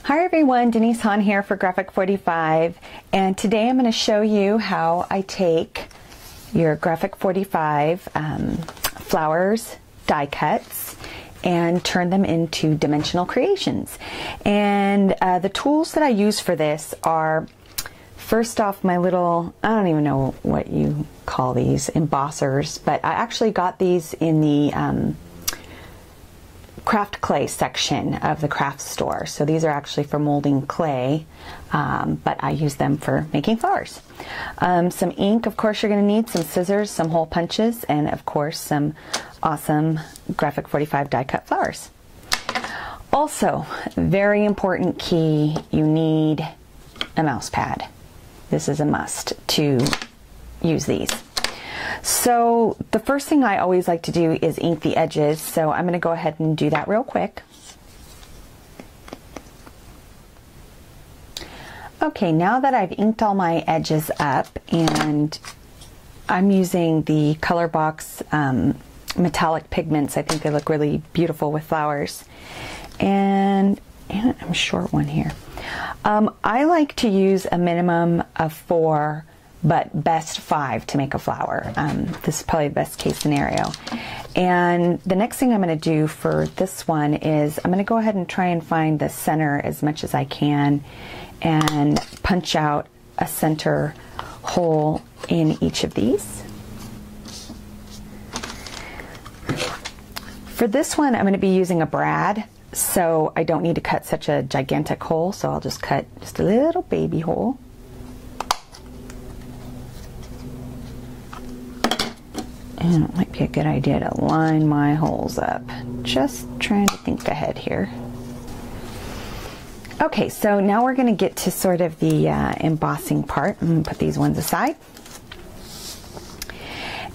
Hi everyone, Denise Hahn here for Graphic 45, and today I'm going to show you how I take your Graphic 45 flowers, die cuts, and turn them into dimensional creations. And the tools that I use for this are, first off, my little, I don't even know what you call these, embossers, but I actually got these in the craft clay section of the craft store. So these are actually for molding clay, but I use them for making flowers. Some ink, of course you're going to need, some scissors, some hole punches, and of course some awesome Graphic 45 die cut flowers. Also, very important key, you need a mouse pad. This is a must to use these. So the first thing I always like to do is ink the edges, so I'm going to go ahead and do that real quick. Okay, now that I've inked all my edges up, and I'm using the Color Box metallic pigments. I think they look really beautiful with flowers. And I'm a short one here. I like to use a minimum of 4, but best 5 to make a flower. This is probably the best case scenario. And the next thing I'm going to do for this one is I'm going to go ahead and try and find the center as much as I can and punch out a center hole in each of these. For this one, I'm going to be using a brad, so I don't need to cut such a gigantic hole, so I'll just cut just a little baby hole. And it might be a good idea to line my holes up. Just trying to think ahead here. Okay, so now we're going to get to sort of the embossing part. I'm going to put these ones aside.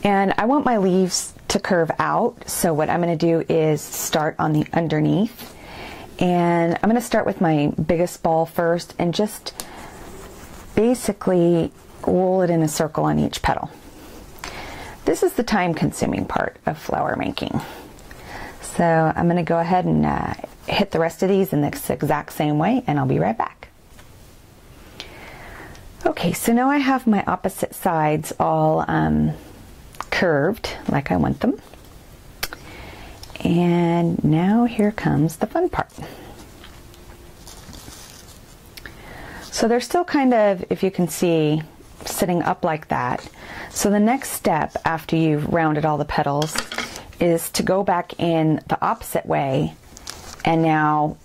And I want my leaves to curve out, so what I'm going to do is start on the underneath. And I'm going to start with my biggest ball first and just basically roll it in a circle on each petal. This is the time-consuming part of flower making. So I'm going to go ahead and hit the rest of these in this exact same way, and I'll be right back. Okay, so now I have my opposite sides all curved like I want them. And now here comes the fun part. So they're still kind of, if you can see, sitting up like that. So the next step after you've rounded all the petals is to go back in the opposite way, and now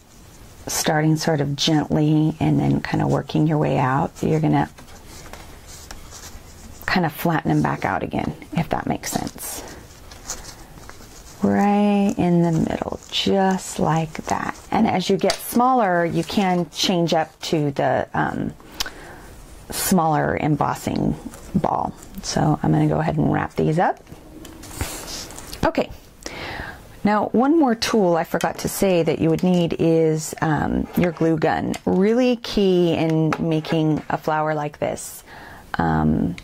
starting sort of gently and then kind of working your way out. So you're going to kind of flatten them back out again, if that makes sense. Right in the middle, just like that. And as you get smaller, you can change up to the smaller embossing ball. So I'm going to go ahead and wrap these up. Okay, now one more tool I forgot to say that you would need is your glue gun. Really key in making a flower like this. And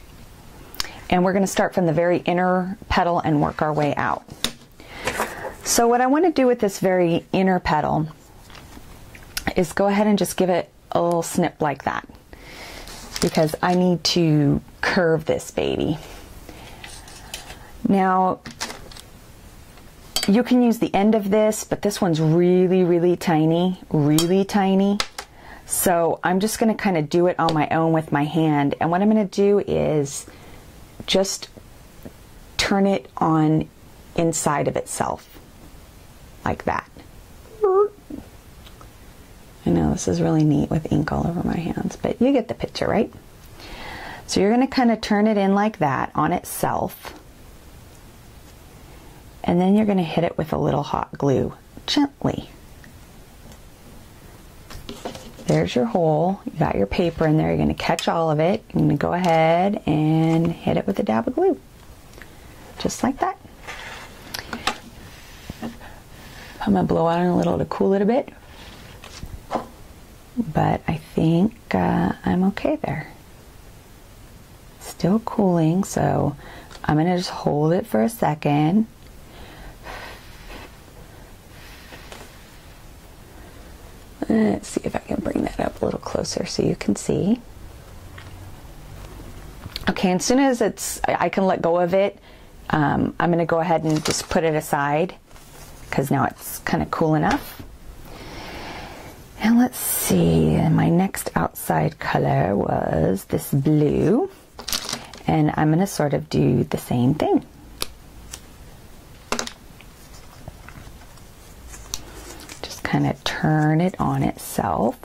we're going to start from the very inner petal and work our way out. So what I want to do with this very inner petal is go ahead and just give it a little snip like that, because I need to curve this baby. Now, you can use the end of this, but this one's really, really tiny, really tiny. So I'm just going to kind of do it on my own with my hand. And what I'm going to do is just turn it on inside of itself, like that. I know this is really neat with ink all over my hands, but you get the picture, right? So you're going to kind of turn it in like that on itself, and then you're going to hit it with a little hot glue, gently. There's your hole. You got your paper in there. You're going to catch all of it. You're going to go ahead and hit it with a dab of glue, just like that. I'm going to blow on it a little to cool it a bit, but I think I'm okay there. Still cooling, so I'm going to just hold it for a second. Let's see if I can bring that up a little closer so you can see. Okay, as soon as I can let go of it, I'm going to go ahead and just put it aside because now it's kind of cool enough. And let's see, my next outside color was this blue, and I'm going to sort of do the same thing. Just kind of turn it on itself.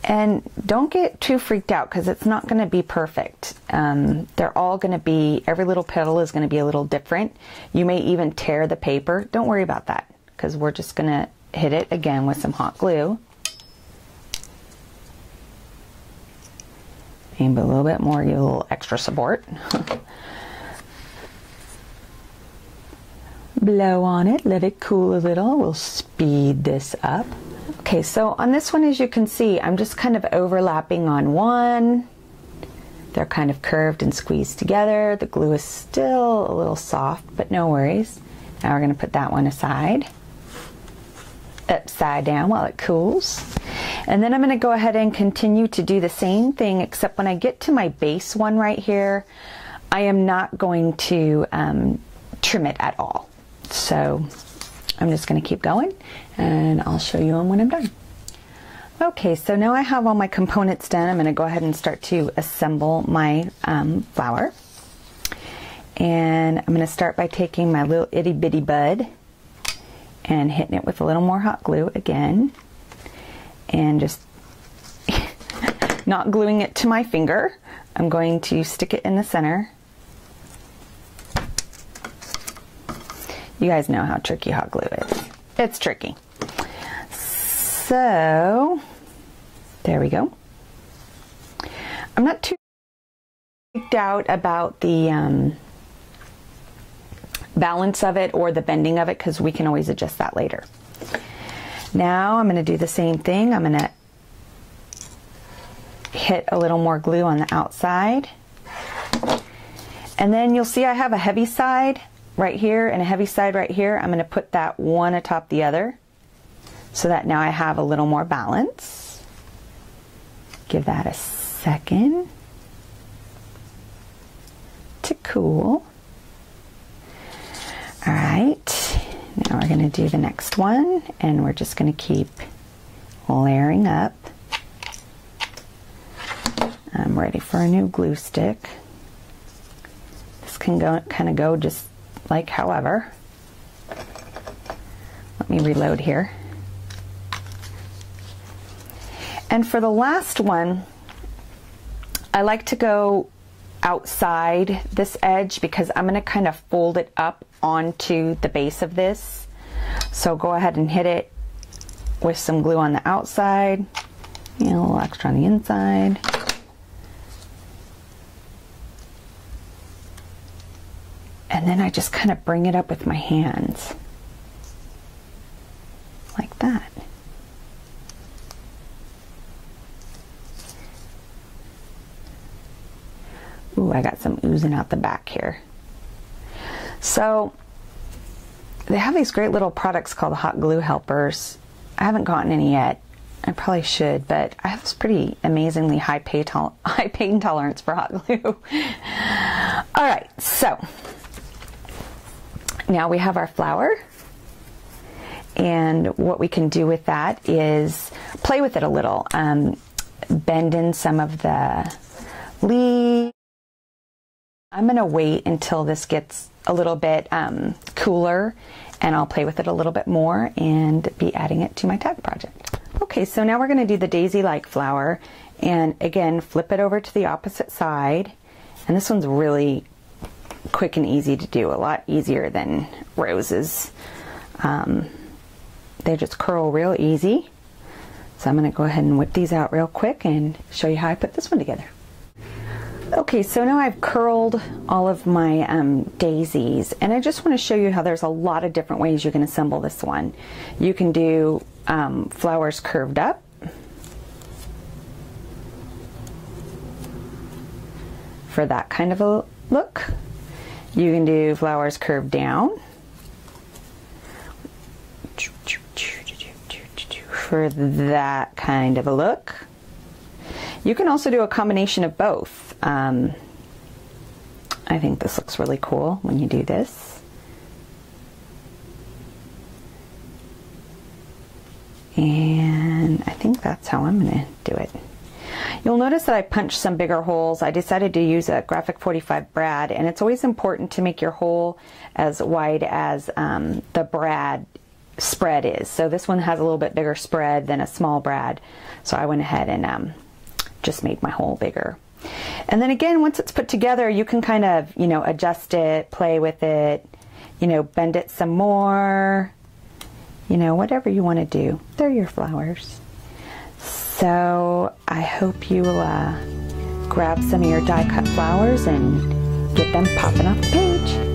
And don't get too freaked out because it's not going to be perfect. They're all going to be, every little petal is going to be a little different. You may even tear the paper. Don't worry about that because we're just going to hit it again with some hot glue. Maybe a little bit more, get a little extra support. Blow on it, let it cool a little. We'll speed this up. Okay, so on this one, as you can see, I'm just kind of overlapping on one. They're kind of curved and squeezed together. The glue is still a little soft, but no worries. Now we're going to put that one aside, upside down while it cools. And then I'm going to go ahead and continue to do the same thing, except when I get to my base one right here, I am not going to trim it at all. So I'm just going to keep going and I'll show you them when I'm done. Okay, so now I have all my components done. I'm going to go ahead and start to assemble my flower. And I'm going to start by taking my little itty bitty bud and hitting it with a little more hot glue again. And just not gluing it to my finger. I'm going to stick it in the center. You guys know how tricky hot glue is. It's tricky. So, there we go. I'm not too freaked out about the balance of it or the bending of it because we can always adjust that later. Now I'm going to do the same thing. I'm going to hit a little more glue on the outside. And then you'll see I have a heavy side right here and a heavy side right here. I'm going to put that one atop the other so that now I have a little more balance. Give that a second to cool. All right, now we're going to do the next one and we're just going to keep layering up. I'm ready for a new glue stick. This can go kind of go just like however. Let me reload here. And for the last one, I like to go outside this edge because I'm going to kind of fold it up onto the base of this. So go ahead and hit it with some glue on the outside, a little extra on the inside. And then I just kind of bring it up with my hands, like that. Ooh, I got some oozing out the back here. So they have these great little products called hot glue helpers. I haven't gotten any yet. I probably should, but I have this pretty amazingly high pain tolerance for hot glue. All right, so now we have our flower, and what we can do with that is play with it a little, bend in some of the leaves. I'm going to wait until this gets a little bit cooler, and I'll play with it a little bit more and be adding it to my tag project. Okay, so now we're going to do the daisy-like flower, and again, flip it over to the opposite side, and this one's really quick and easy to do, a lot easier than roses. They just curl real easy. So I'm going to go ahead and whip these out real quick and show you how I put this one together. Okay, so now I've curled all of my daisies, and I just want to show you how there's a lot of different ways you can assemble this one. You can do flowers curved up, for that kind of a look. You can do flowers curved down, for that kind of a look. You can also do a combination of both. I think this looks really cool when you do this. And I think that's how I'm going to do it. You'll notice that I punched some bigger holes. I decided to use a Graphic 45 brad, and it's always important to make your hole as wide as the brad spread is. So this one has a little bit bigger spread than a small brad. So I went ahead and just made my hole bigger. And then again, once it's put together, you can kind of, you know, adjust it, play with it, you know, bend it some more, you know, whatever you want to do. They're your flowers. So I hope you will grab some of your die cut flowers and get them popping off the page.